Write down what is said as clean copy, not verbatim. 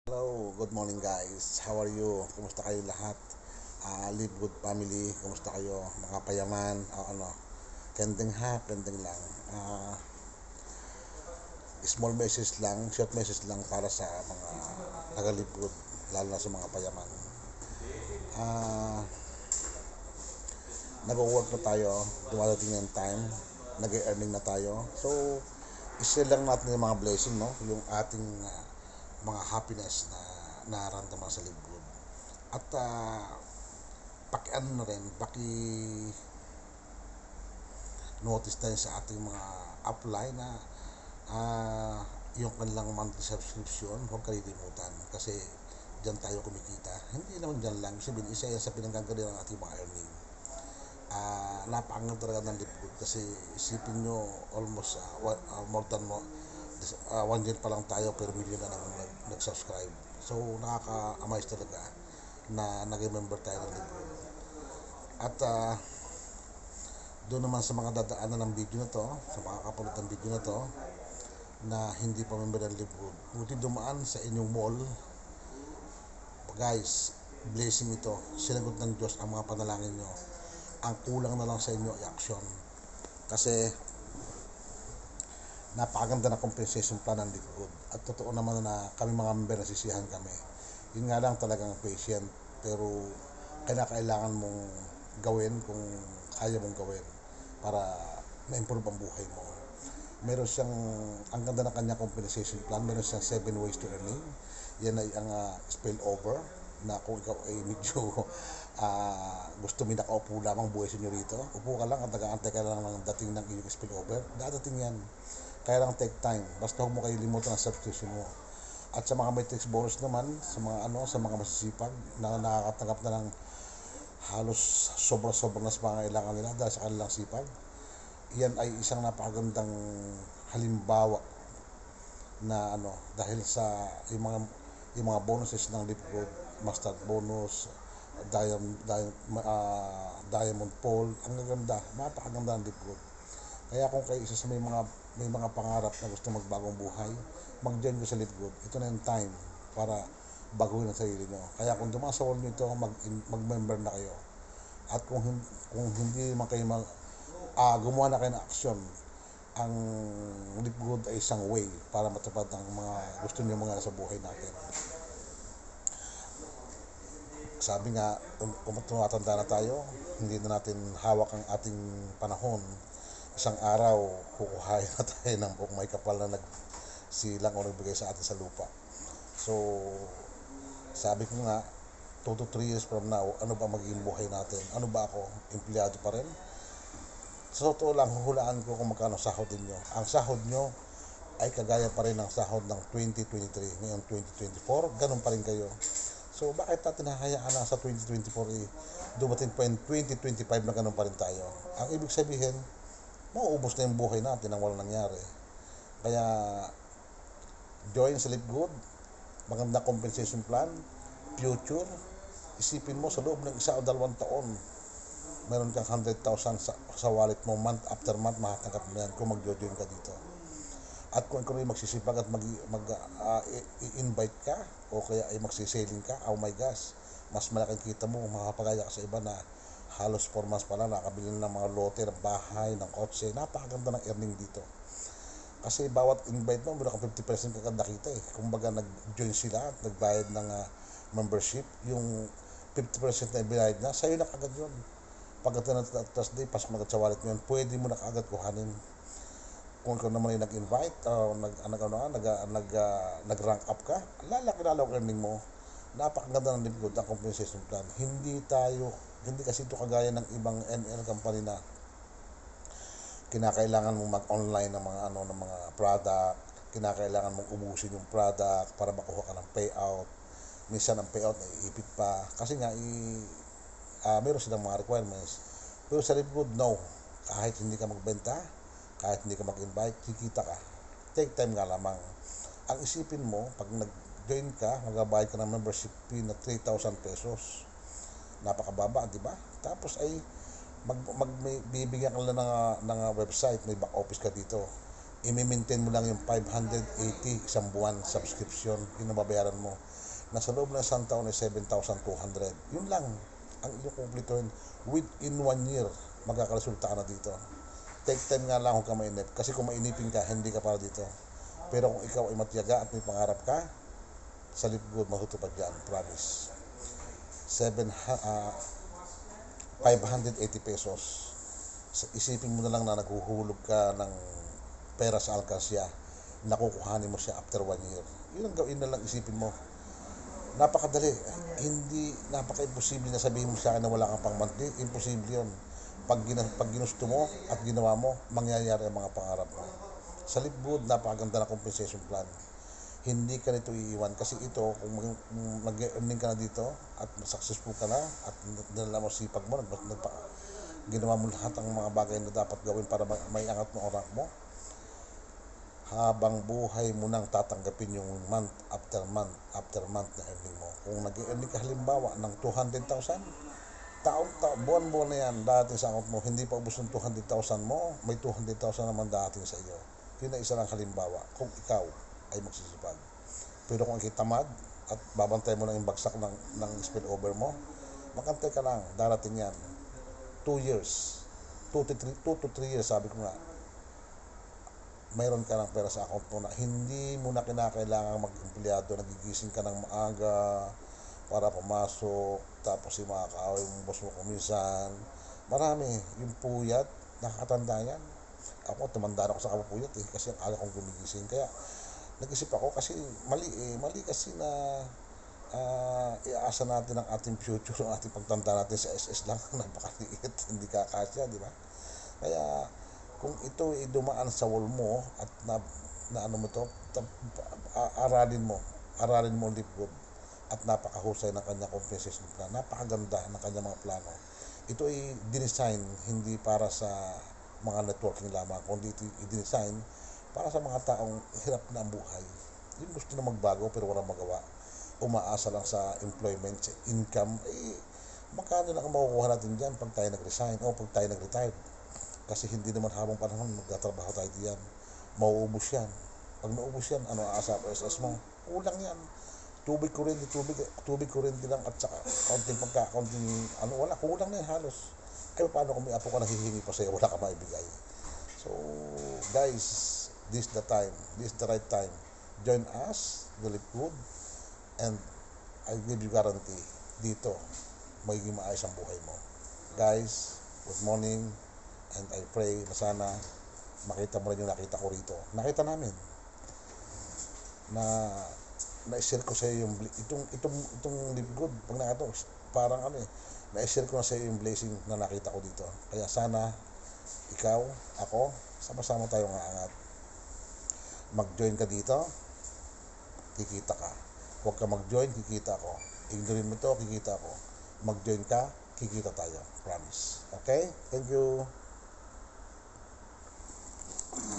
Hello, good morning guys. How are you? Kumusta kayo lahat? Live good family, kumusta kayo? Mga payaman, kending ha, kending lang. Small message lang, short message lang para sa mga taga-live good, lalo na sa mga payaman. Ah, Nag-work na tayo, dumadating na yung time, nag-earning na tayo. So, i-share lang natin yung mga blessing, no? Yung ating mga happiness na nararamdaman sa live good. At paki-ano na rin, paki-notice tayo sa ating mga upline na yung kanilang monthly subscription, huwag kalilimutan kasi dyan tayo kumikita. Hindi naman dyan lang, sabihin isa yan sa pinanggagaling ng ating mga earning. Napakaganda talaga ng Lipgood kasi isipin nyo almost more than 1 year pa lang tayo pero million na nag-subscribe. So nakaka-amaze talaga na nag-member tayo ng Lipgood. At doon naman sa mga dadaanan ng video na to, sa mga kapulot ng video na to, na hindi pa member ng Lipgood, buti dumaan sa inyong mall, guys, blessing ito. Sinagot ng Diyos ang mga panalangin nyo. Ang kulang na lang sa inyo ay action. Kasi napakaganda na compensation plan ng Lipgood. At totoo naman na kami mga member nasisihan kami. Yun nga lang talagang patient. Pero kailangan mong gawin kung kaya mong gawin para ma-improve ang buhay mo. Meron siyang, ang ganda ng kanya compensation plan, meron siyang 7 ways to earning. Yan ay ang spill over na kung ikaw ay medyo gusto mo nakaupo lamang buhay sa inyo rito, upo ka lang at nag-aantay ka lang ng dating ng iyong spill over, dadating yan. Kaya lang take time, basta huwag mo kayo limutan ang subscription mo. At sa mga matrix bonus naman, sa mga masisipag na nakakatanggap na ng halos sobra-sobra na sa pangailangan nila dahil sa kanilang sipag, yan ay isang napakagandang halimbawa na dahil sa yung mga bonuses ng Lipgood, mustard bonus, diamond pole, ang gaganda, napakaganda ng Lipgood. Kaya kung kayo isa sa may mga pangarap na gusto magbagong buhay, mag-join ko sa Lipgood. Ito na yung time para baguhin ang sarili nyo. Kaya kung dumaan sa wall nyo ito, mag-member na kayo. At kung hindi man kayo gumawa na kayo ng action, ang Lipgood ay isang way para matupad ang mga gusto niyo mga sa buhay natin. Sabi nga, kung tumatanda na tayo, hindi na natin hawak ang ating panahon. Isang araw, kukuhain na tayo ng may kapal na nagsilang o nagbigay sa atin sa lupa. So, sabi ko nga, 2 to 3 years from now, ano ba magiging buhay natin? Ano ba ako? Empleyado pa rin? Sa totoo lang, huhulaan ko kung magkano sahod ninyo. Ang sahod nyo ay kagaya pa rin ng sahod ng 2023. Ngayon 2024, ganun pa rin kayo. So bakit natin hahayaan na sa 2024 dumating pa yung 2025 na ganun pa rin tayo? Ang ibig sabihin, mauubos na yung buhay natin nang walang nangyari. Kaya join sa Live Good, maganda compensation plan, future, isipin mo sa loob ng 1 o 2 taon, meron kang 100,000 sa wallet mo, month after month, makatanggap mo yan kung mag-join ka dito. At kung ikaw rin magsisipag at i-invite ka o kaya ay magsiselling ka, oh my gosh, mas malaking kita mo, makapagaya ka sa iba na halos 4 months pa lang nakabili ng mga lote, ng bahay, ng kotse. Napakaganda ng earning dito. Kasi bawat invite mo, meron kang 50% kaganda kita eh. Kumbaga nag-join sila at nagbayad ng membership, yung 50% na ibinayad na, sa'yo na kagad yun. Pagdating ng Thursday, pasok na sa wallet mo yun, pwede mo na kagad kuhanin. Kung ikaw naman ay nag-invite o nag-rank up ka, lalaki lalo ang earning mo. Napakaganda ng Lipgood ang compensation plan. Hindi kasi ito kagaya ng ibang NL company na kinakailangan mong mag-online ng mga product, kinakailangan mong ubusin yung product para makuha ka ng payout. Minsan ang payout ay ipit pa kasi nga meron silang mga requirements. Pero sa Lipgood, no. Kahit hindi ka magbenta, kahit hindi ka mag-invite, kikita ka. Take time nga lamang. Ang isipin mo, pag nag-join ka, magbabayad ka ng membership fee na 3,000 pesos. Napakababa, di ba? Tapos ay bibigyan ka lang ng website, may back office ka dito. i-maintain mo lang yung 580 isang buwan subscription, yun ang babayaran mo. Nasa loob ng isang taon ay 7,200. Yun lang ang iyong kumplituhin. Within 1 year, magkakaresulta ka na dito. Take time nga lang kung ka mainip. Kasi kung mainipin ka, hindi ka para dito. Pero kung ikaw ay matiyaga at may pangarap ka, sa Lipgood, matutupad yan. Promise. 580 pesos. Isipin mo na lang na naghuhulog ka ng pera sa alkansya, nakukuhanin mo siya after 1 year. Yun ang gawin na lang, isipin mo. Napakadali. Hindi, napaka-imposible na sabihin mo sa akin na wala kang pang monthly. Imposible yun. Pag ginusto mo at ginawa mo, mangyayari ang mga pangarap mo. Sa Lipgood, napakaganda na compensation plan. Hindi ka nito iiwan kasi ito, kung mag-earning ka na dito at successful ka na at dinala mo sipag mo, ginawa mo lahat ang mga bagay na dapat gawin para may angat mo ang rank mo, habang buhay mo nang tatanggapin yung month after month na earning mo. Kung nag-earning ka halimbawa ng 200,000, buwan-buwan na yan dating sa account mo, hindi pa ubos ng 200,000 mo, may 200,000 naman dating sa iyo. Yun na isa lang halimbawa kung ikaw ay magsisipag. Pero kung ikitamad at babantay mo lang yung bagsak ng spillover mo, makantay ka lang, darating yan. 2 years, 2 to 3 years, sabi ko nga, mayroon ka ng pera sa account mo na hindi mo na kinakailangan mag-empleyado, nagigising ka ng maaga para pumasok, tapos yung mga kaaway mong boss mo kumisan. Marami, yung puyat, nakakatanda yan. Ako, tumanda na ako sa kapupuyat kasi ang aga kong gumigising. Kaya, nag-isip ako kasi mali kasi na iaasa natin ang ating future, ang ating pagtanda natin sa SS lang, napakaliit, hindi kakasya, di ba? Kaya, kung ito ay dumaan sa wall mo at na ano mo to, aralin mo Lipgood at napakahusay ng kanyang compensation plan, napakaganda ng kanyang mga plano. Ito ay dinesign hindi para sa mga networking lamang, kundi ito i-design para sa mga taong hirap na ang buhay, yung gusto na magbago pero walang magawa, umaasa lang sa employment, sa income. Magkano lang ang makukuha natin dyan pag tayo nag-resign o pag tayo nag-retire? Kasi hindi naman habang panahon magtatrabaho tayo diyan. Mauubos yan. Pag naubos yan, ano aasa sa SS mo? Kulang yan. Tubig kuryente lang at saka konting wala, kulang na yan halos. Kaya paano kung may apo ka nahihingi pa sa'yo, wala ka maibigay. So, guys, this is the right time. Join us, the Lipgood, and I give you guarantee, dito, magiging maayos ang buhay mo. Guys, good morning. And I pray na sana makita mo rin yung nakita ko rito. Nakita namin na na-share ko sa iyo yung itong Lipgood. Pag nakita ko, parang na-share ko na sa iyo yung blessing na nakita ko dito. Kaya sana ikaw, ako, sama-sama tayong aangat. Mag-join ka dito, kikita ka. Huwag ka mag-join, kikita ako. Ignorin mo to, kikita ako. Mag-join ka, kikita tayo. Promise. Okay? Thank you.